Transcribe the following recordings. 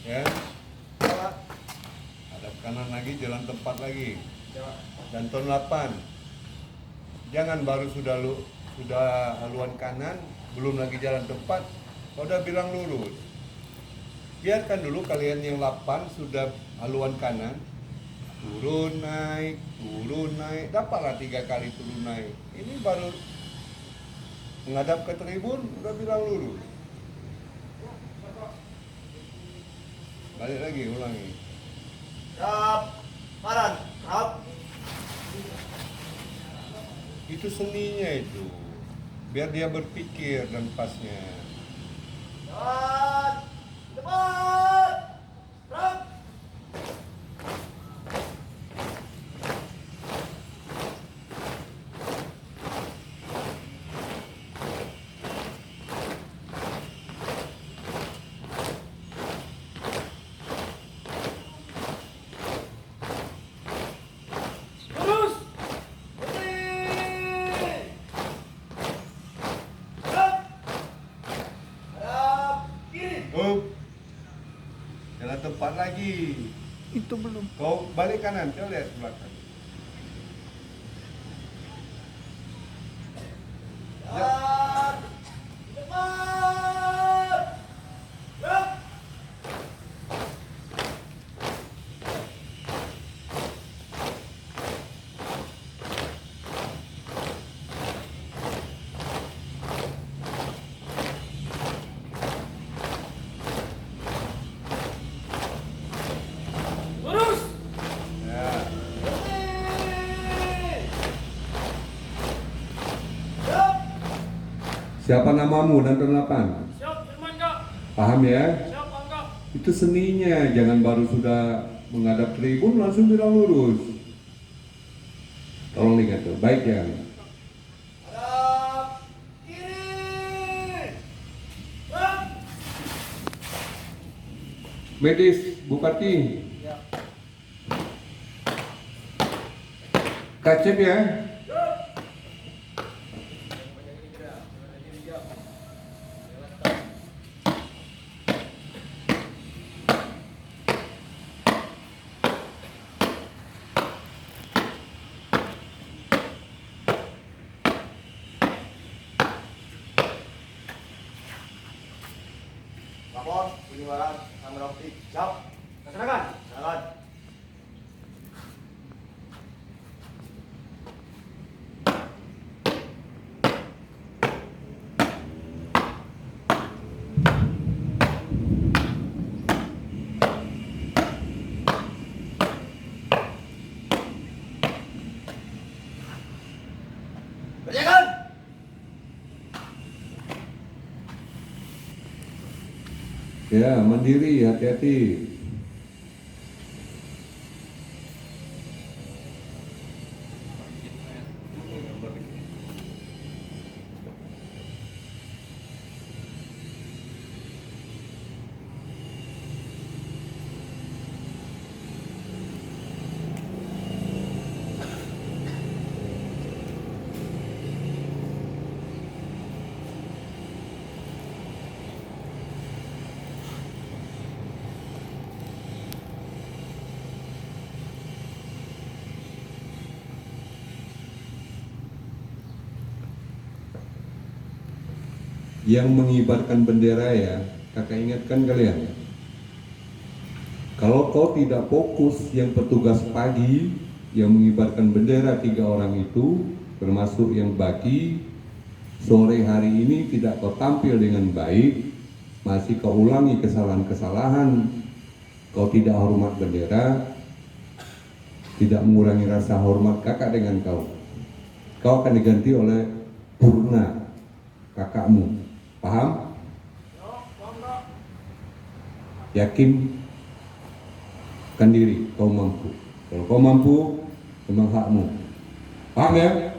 Ya, Pak. hadap kanan lagi, jalan tempat lagi. Ya, Pak. Dan turn 8. Jangan baru sudah haluan kanan, belum lagi jalan tempat, kau udah bilang lurus. Biarkan dulu kalian yang 8 sudah haluan kanan, turun naik, dapatlah 3 kali turun naik. Ini baru menghadap ke tribun, udah bilang lurus. Balik lagi, ulangi. Siap. Paran. Siap. Itu seninya itu, biar dia berpikir dan pasnya. Jalan. Depan. Gerak. Lurus. Berhenti. Gerak. Hadap kiri. Jalan tempat lagi. Itu belum. Kau balik kanan, coba lihat ke belakang. Jalan. Depan. Gerak. Lurus. Ya. Berhenti. Gerak. Siapa namamu dan turn 8? Siap, Firman Kak. Paham ya? Siap, Kak. Itu seninya, jangan baru sudah menghadap tribun langsung bilang lurus. Tolong ingat tuh, baik ya. Hadap kiri. Gerak. Medis, Bupati. Ya. Kacep ya. Lapor, bunyi waran, kamera optik, siap. Laksanakan. Laksanakan. Kerjakan. Ya, mandiri, hati-hati. Yang mengibarkan bendera ya, kakak ingatkan kalian. Kalau kau tidak fokus, yang petugas pagi yang mengibarkan bendera 3 orang itu, termasuk yang baki, sore hari ini tidak kau tampil dengan baik, masih kau ulangi kesalahan-kesalahan, kau tidak hormat bendera, tidak mengurangi rasa hormat kakak dengan kau akan diganti oleh Purna, kakakmu. Paham? Yakin kan diri kau mampu. Kalau kau mampu, memang hakmu. Paham ya?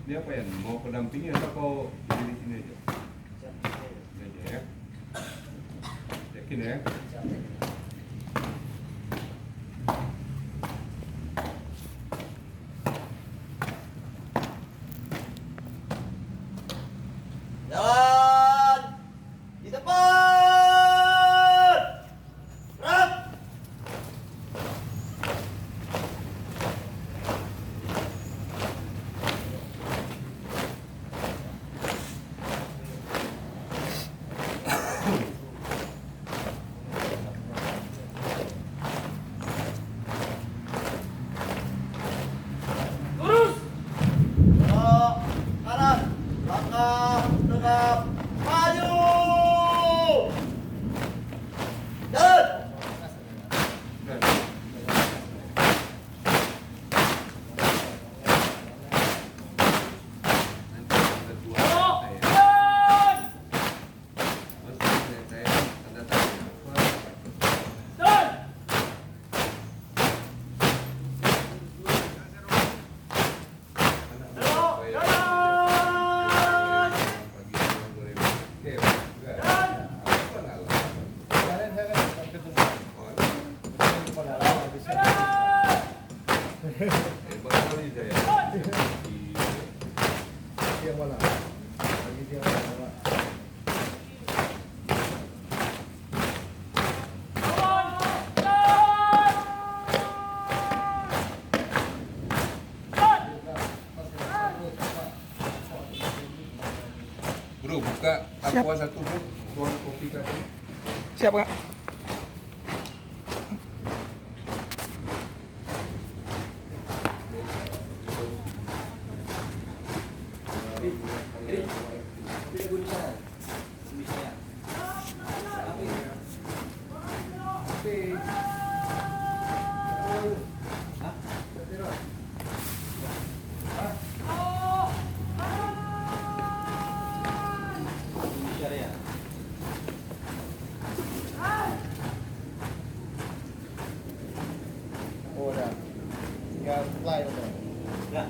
Dia apa ya? Mau pendampingi atau kau di sini aja? Ini aja ya. Yakin ya? Jalan di depan. Gerak. Lurus. Belok kanan, langkah tegap, maju. Jalan. Udah. Nanti ada dua Belok. saya. Jalan. Terus saya tanda tangan apa? Jalan. Belok. Jalan. Oke, enggak. Apa ngalah? Hebat kali saya. Yang mana? Lagi yang mana? Bro, buka aqua satu bro. Tuang kopi satu. Siap, Kak. Oh, dah. Tinggal fly udah.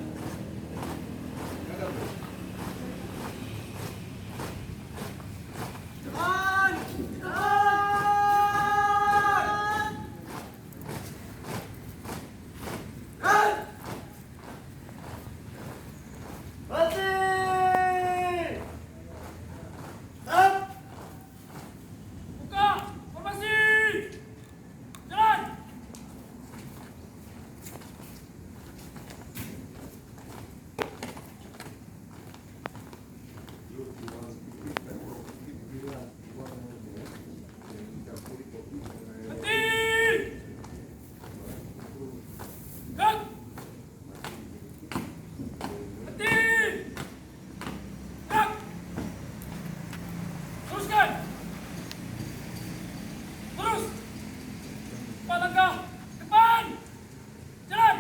Berhenti. Stop. Buka. Formasi. Jalan. Berhenti. Gerak. Berhenti. Gerak. Teruskan. Terus. 4 langkah. Depan. Jalan.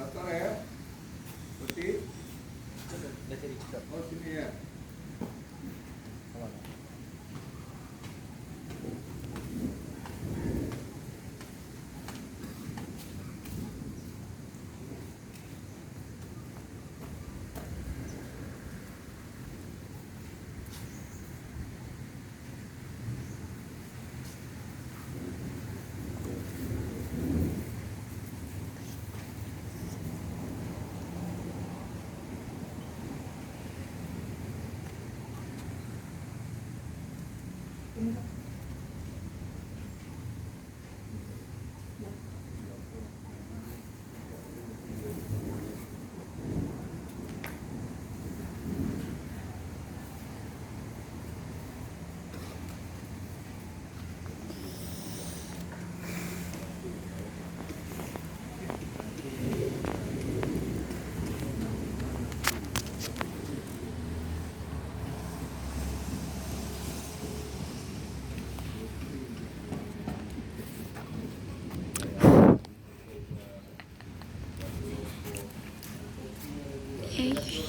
Motor ya. Putih. Oh sini ya. Okay.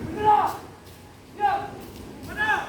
Bendera! Siap! Mana?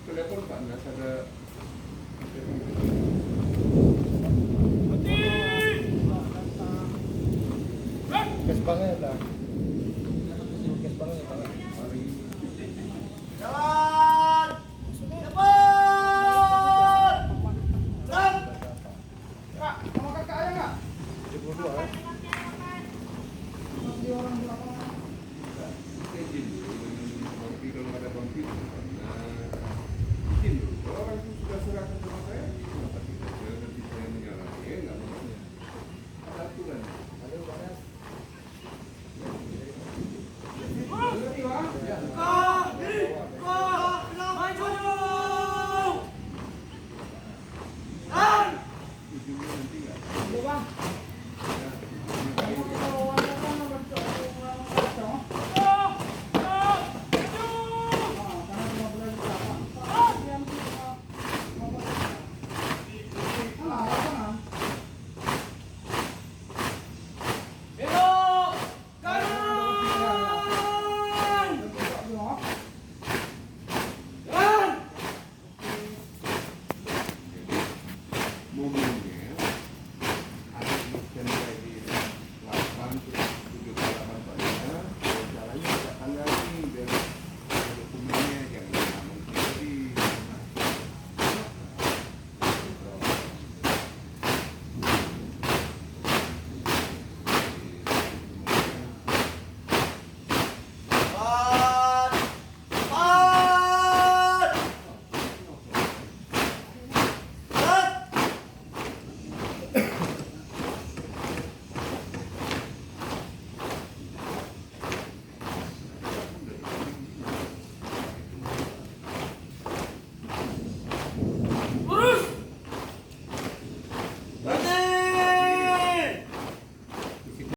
Telepon Pak, nggak ada